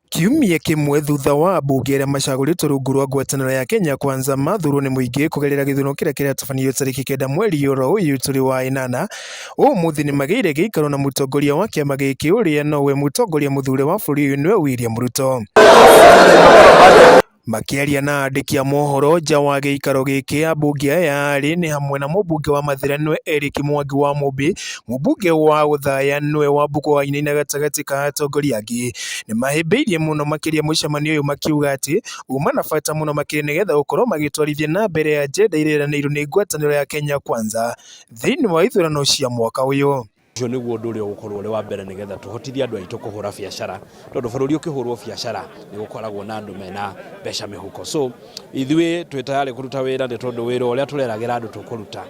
Kiumia kimwe thutha wa ambunge arĩa macagũrĩtwo rungu rwa ngwatanĩro ya Kenya Kwanza mathurwo nĩ mũingĩ kũgerera gĩthurano kĩrĩa kĩratabanĩrio tarĩki 9 mweri oro ũyũ tũrĩ wa ĩnana, ũmũthĩ nĩ magĩire gĩikaro na mũtongoria wa kĩama gĩkĩ ũrĩa nowe mũtongoria mũthure wa bũrũri ũyũ nĩwe William Ruto. Makĩaria na andĩki a mohoro nja wa gĩikaro gĩkĩ, ambunge aya nĩ hamwe na mũmbunge wa Mathira nĩwe Eric Mwangi wa Mũmbi, mũmbunge wa Gũthaya nĩwe Wambũkũ wa Wainaina, gatagatĩ ka atongoria angĩ. Nĩ mahĩmbĩirie mũno makĩria mũcemanio ũyũ makiuga atĩ uma na bata mũno makĩria nĩgetha gũkorwo magĩtwarithia na mbere ajenda iria iranĩirwo nĩ ngwatanĩro ya Kenya Kwanza thĩinĩ wa ithurano cia mwaka ũyũ. Ũcio nĩguo ũndũ ũrĩa ũgũkorwo ũrĩ wa mbere nĩgetha tũhotithie andũ aitũ kũhũra biacara, tondũ bũrũri ũkĩhũrwo biacara nĩ gũkoragwo na andũ mena mbeca mĩhuko. So ithuĩ twĩ tayari kũruta wĩra nĩ tondũ wĩra ũrĩa tũreragĩra andũ tũkũruta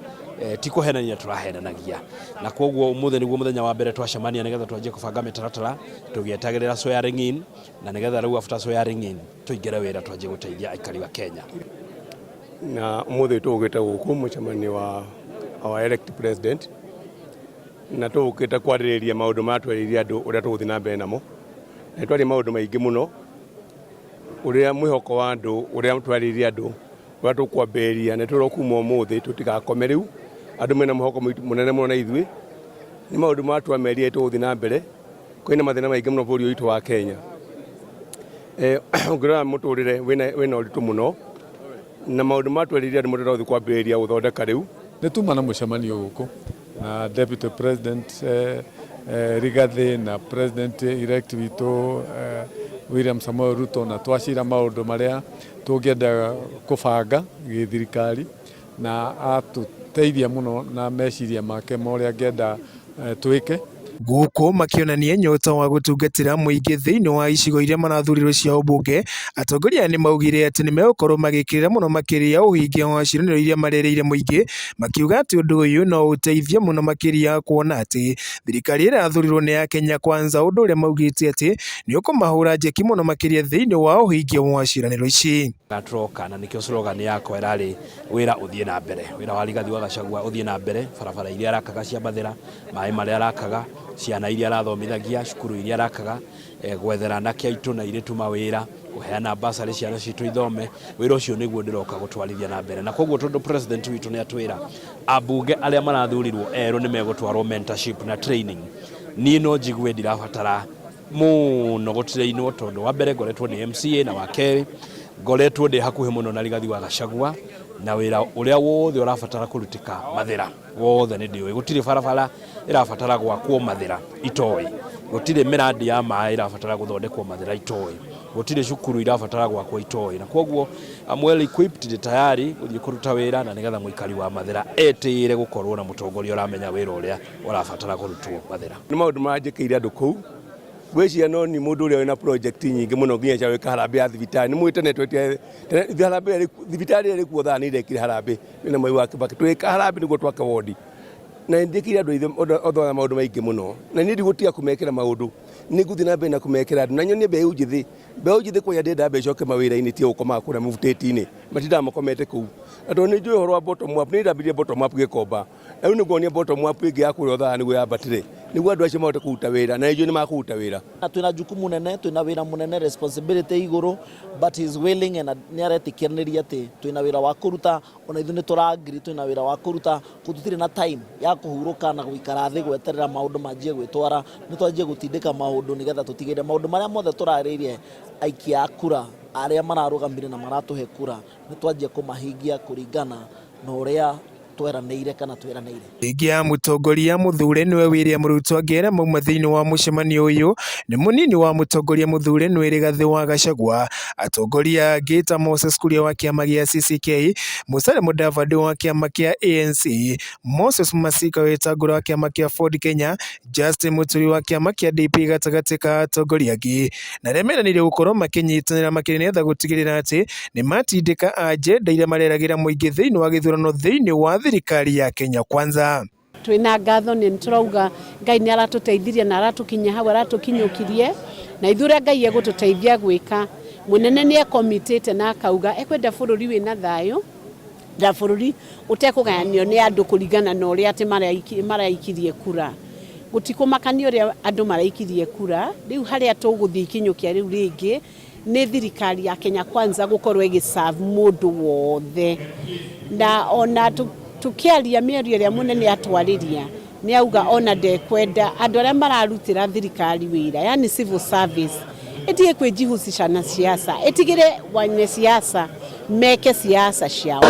ti kũhenania tũrahenanagia, na koguo ũmũthĩ nĩguo mũthenya wa mbere twacemania nĩgetha twanjie kũbanga mĩtaratara tũgĩetagĩrĩra swearing in, na nĩgetha rĩu after swearing in tũingĩre wĩra twanjie gũteithia aikari wa Kenya. Na ũmũthĩ tũgũgĩte gũkũ mũcemanio wa our elect president na tũgũkĩte kwarĩrĩria maũndũ matwerĩire andũ ũrĩa tũgũthiĩ na mbere namo, na twarĩ maũndũ maingĩ mũno ũrĩa mwĩhoko wa andũ ũrĩa twarĩrĩire andũ ũrĩa tũkwambĩrĩria nĩ tũrokuma ũmũthĩ tũtigakome rĩu andũ mena mwĩhoko mũnene mũno na ithuĩ nĩ maũndũ matwamerire tũgũthiĩ na mbere. Kwĩna mathĩna maingĩ mũno bũrũri witũ wa Kenya, ũngĩrora mũtũrĩre wĩna ũritũ mũno na maũndũ matwerĩire andũ mũrĩa tũgũthiĩ kwambĩrĩria gũthondeka rĩu. Nĩ tuma na mũcemanio gũkũ na Deputy President Rigathi na President elect witũ William Samoei Ruto, na twacira maũndũ marĩa tũngĩenda kũbanga gĩthirikari na atũteithia mũno na meciria make marĩa angĩenda twĩke. Gũkũ makĩonania nyota wa gũtungatĩra mũingĩ thĩinĩ wa icigo iria marathurirwo cia ũmbunge, atongoria nĩ maugire atĩ nĩ megũkorwo magĩkĩrĩra mũno makĩria ũhingia wa ciĩranĩro iria marereire mũingĩ, makiuga atĩ ũndũ ũyũ no ũteithie mũno makĩria kuona atĩ thirikari ĩrathurirwo nĩ ya Kenya Kwanza, ũndũ ũrĩa maugĩte atĩ nĩ ũkũmahũra njeki mũno makĩria thĩinĩ wa ũhingia wa ciĩranĩro ici. Gatroka na nikio slogan yakwa ĩrarĩ wĩra ũthiĩ na mbere, wĩra wa Rigathi wa Gachagua ũthiĩ na mbere, barabara iria arakaga cia Mathira, maĩ marĩa arakaga, ciana iria arathomithagia, cukuru iria arakaga, gwethera anake aitũ na airĩtu mawĩra, kũheana basarĩ ciana citũ ithome, wĩra ũcio nĩguo ndĩroka gũtwarithia na mbere. Na koguo tondũ president witũ nĩ atwĩra ambunge arĩa marathurirwo erũ nĩ megũtwarwo mentorship na training, niĩ no njigue ndirabatara mũno gũtrainwo, tondũ wa mbere ngoretwo nĩ MCA na wa kerĩ ngoretwo ndĩ hakuhĩ mũno na Rigathi wa Gachagua, na wĩra ũrĩa wothe ũrabatara kũrutĩka Mathira wothe nĩ ndĩũĩ. Gũtirĩ barabara ĩrabatara gwakwo Mathira itoĩ, gũtirĩ mĩrandi ya maĩ ĩrabatara gũthondekwo Mathira itoĩ, gũtirĩ cukuru irabatara gwakwo itoĩ, na koguo well equipped ndĩ tayari gũthiĩ kũruta wĩra na nĩgetha mũikari wa Mathira etĩĩre gũkorwo na mũtongoria ũramenya wĩra ũrĩa ũrabatara kũrutwo Mathira. Nĩ maũndũ manjĩkĩire andũ kũu, gwĩciria no nĩ mũndũ ũrĩa wĩna project nyingĩ mũno nginya cia gwĩka harambĩ ya thibitarĩ. Nĩ mwĩte netwetie harambĩ thibitarĩ ĩrĩ kuo thaa nĩ irekire harambĩ na mwai wa Kibaki twĩka harambĩ nĩguo twake wodi, na ndĩkire andũ othe maũndũ maingĩ mũno, na niĩ ndigũtiga kũmekĩra maũndũ, nĩ ngũthiĩ na mbere na kũmekĩra andũ, na nyonie mbeũ njĩthĩ kwa ndĩenda mbeca oke mawĩra-inĩ tie gũkoma kũrĩa mũbutĩti-inĩ matindaga makomete kũu, na tondũ nĩ njũĩ ũhoro wa bottom up, nĩ ndambirie bottom up gĩkomba, na rĩu nĩ nguonia bottom up ĩngĩ ya kũrĩa thaa nĩguo yambatĩre nĩguo andũ acio mahote kũruta wĩra, na njũĩ nĩ makũruta wĩra. Twĩna jukumu nene, twĩna wĩra mũnene, responsibility igũrũ, but he is willing and nĩ aretĩkĩranĩria atĩ twĩna wĩra wa kũruta, ona ithuĩ nĩ tũrangiri twĩna wĩra wa kũruta, tũtirĩ na time ya kũhurũka na gũikara thĩ gweterera maũndũ manjie gwĩtwara, nĩ twanjie gũtindĩka maũndũ nĩgetha tũtigĩre maũndũ marĩa mothe tũrarĩirie aikia a kura arĩa mararũgamire na maratũhe kura, nĩ twanjie kũmahingia kũringana na ũrĩa tweranĩire kana tweranĩire. Rĩngĩ ya mũtongoria mũthure nĩwe William Ruto angĩera mauma thĩinĩ wa mũcemanio ũyũ nĩ mũnini wa mũtongoria mũthure nĩwe Rigathi wa Gachagua, atongoria angĩ ta Moses Kuria wa kĩama gĩa CCK, Musalia Mudavadi wa kĩama kĩa ANC, Moses Masika Wetangula wa kĩama kĩa Ford Kenya, Justin Muturi wa kĩama kĩa DP, gatagatĩ ka atongoria angĩ, na arĩa meranĩire gũkorwo makĩnyitanĩra makĩria nĩgetha gũtigĩrĩra atĩ nĩ matindĩka ajenda iria mareragĩra mũingĩ thĩinĩ wa gĩthurano thĩinĩ wa thirikari ya Kenya Kwanza. Twĩna ngatho nĩ tũrauga Ngai nĩ aratũteithirie na aratũkinya hau aratũkinyũkirie, na ithuĩ Ngai egũtũteithia gwĩka. Mũnene nĩ ekomitĩte na akauga ekwenda bũrũri wĩna thayũ, na bũrũri ũtekũgayanio nĩ andũ kũringana na ũrĩa atĩ maraikirie kura. gutikumakania uria andu maraikirie kura riu haria tuguthii ikinyukia riu ringi ni thirikari ya Kenya Kwanza gukorwo igiserve mundu wothe na ona tukiaria mĩario ĩrĩa munene atwariria ni auga ona ndekwenda andu aria mararutira thirikari wira yani civil service etige kwijihusisha na siasa etigire wanye siasa meke siasa ciao